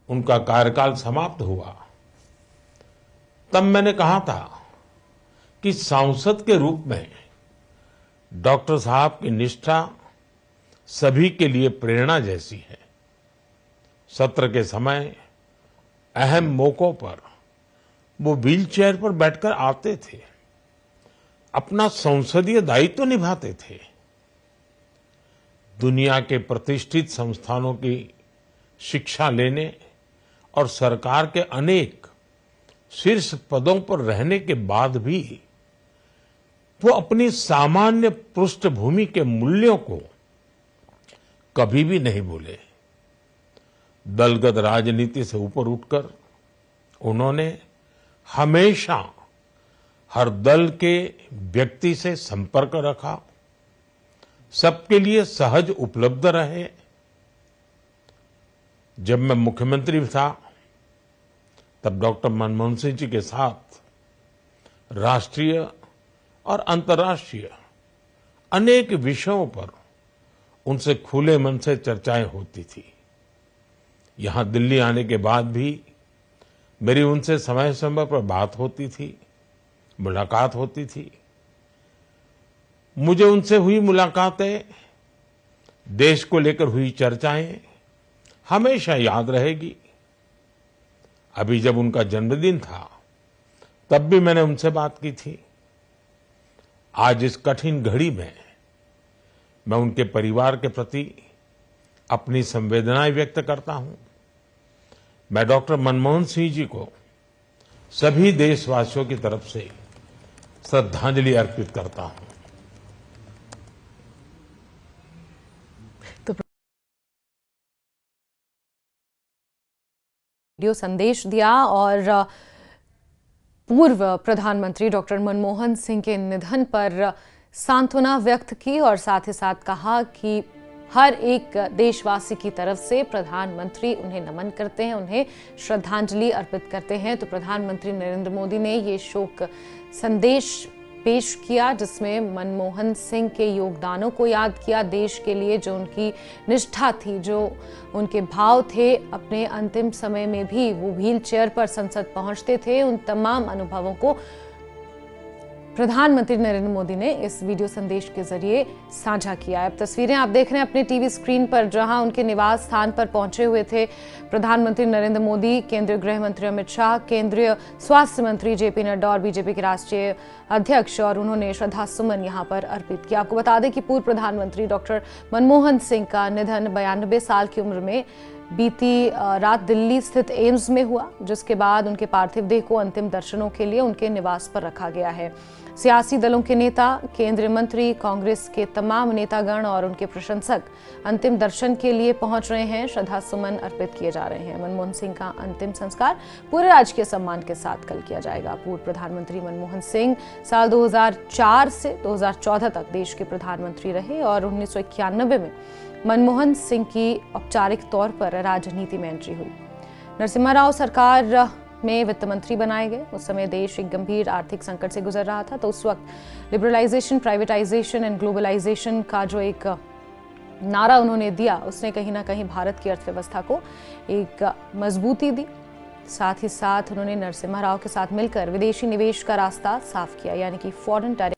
उनका कार्यकाल समाप्त हुआ, तब मैंने कहा था कि सांसद के रूप में डॉक्टर साहब की निष्ठा सभी के लिए प्रेरणा जैसी है। सत्र के समय अहम मौकों पर वो व्हीलचेयर पर बैठकर आते थे, अपना संसदीय दायित्व निभाते थे। दुनिया के प्रतिष्ठित संस्थानों की शिक्षा लेने और सरकार के अनेक शीर्ष पदों पर रहने के बाद भी वो अपनी सामान्य पृष्ठभूमि के मूल्यों को कभी भी नहीं भूले। दलगत राजनीति से ऊपर उठकर उन्होंने हमेशा हर दल के व्यक्ति से संपर्क रखा, सबके लिए सहज उपलब्ध रहे। जब मैं मुख्यमंत्री था तब डॉक्टर मनमोहन सिंह जी के साथ राष्ट्रीय और अंतर्राष्ट्रीय अनेक विषयों पर उनसे खुले मन से चर्चाएं होती थी। यहां दिल्ली आने के बाद भी मेरी उनसे समय समय पर बात होती थी, मुलाकात होती थी। मुझे उनसे हुई मुलाकातें, देश को लेकर हुई चर्चाएं हमेशा याद रहेगी। अभी जब उनका जन्मदिन था तब भी मैंने उनसे बात की थी। आज इस कठिन घड़ी में मैं उनके परिवार के प्रति अपनी संवेदनाएं व्यक्त करता हूं। मैं डॉक्टर मनमोहन सिंह जी को सभी देशवासियों की तरफ से श्रद्धांजलि अर्पित करता हूं। वीडियो संदेश दिया और पूर्व प्रधानमंत्री डॉक्टर मनमोहन सिंह के निधन पर सांत्वना व्यक्त की और साथ ही साथ कहा कि हर एक देशवासी की तरफ से प्रधानमंत्री उन्हें नमन करते हैं, उन्हें श्रद्धांजलि अर्पित करते हैं। तो प्रधानमंत्री नरेंद्र मोदी ने ये शोक संदेश पेश किया जिसमें मनमोहन सिंह के योगदानों को याद किया, देश के लिए जो उनकी निष्ठा थी, जो उनके भाव थे। अपने अंतिम समय में भी वो व्हील चेयर पर संसद पहुंचते थे। उन तमाम अनुभवों को प्रधानमंत्री नरेंद्र मोदी ने इस वीडियो संदेश के जरिए साझा किया है। अब तस्वीरें आप देख रहे हैं अपने टीवी स्क्रीन पर, जहां उनके निवास स्थान पर पहुंचे हुए थे प्रधानमंत्री नरेंद्र मोदी, केंद्रीय गृह मंत्री अमित शाह, केंद्रीय स्वास्थ्य मंत्री जेपी नड्डा और बीजेपी के राष्ट्रीय अध्यक्ष, और उन्होंने श्रद्धा सुमन यहां पर अर्पित किया। आपको बता दें कि पूर्व प्रधानमंत्री डॉक्टर मनमोहन सिंह का निधन 92 साल की उम्र में बीती रात दिल्ली स्थित एम्स में हुआ, जिसके बाद उनके पार्थिव देह को अंतिम दर्शनों के लिए उनके निवास पर रखा गया है। सियासी दलों के नेता, केंद्रीय मंत्री, कांग्रेस के तमाम नेतागण और उनके प्रशंसक अंतिम दर्शन के लिए पहुंच रहे हैं, श्रद्धा सुमन अर्पित किए जा रहे हैं। मनमोहन सिंह का अंतिम संस्कार पूरे राजकीय सम्मान के साथ कल किया जाएगा। पूर्व प्रधानमंत्री मनमोहन सिंह साल 2004 से 2014 तक देश के प्रधानमंत्री रहे और 1991 में मनमोहन सिंह की औपचारिक तौर पर राजनीति में एंट्री हुई। नरसिम्हा राव सरकार में वित्त मंत्री बनाए गए। उस समय देश एक गंभीर आर्थिक संकट से गुजर रहा था, तो उस वक्त लिबरलाइजेशन, प्राइवेटाइजेशन एंड ग्लोबलाइजेशन का जो एक नारा उन्होंने दिया, उसने कहीं ना कहीं भारत की अर्थव्यवस्था को एक मजबूती दी। साथ ही साथ उन्होंने नरसिम्हा राव के साथ मिलकर विदेशी निवेश का रास्ता साफ किया, यानी कि फॉरेन डायरेक्ट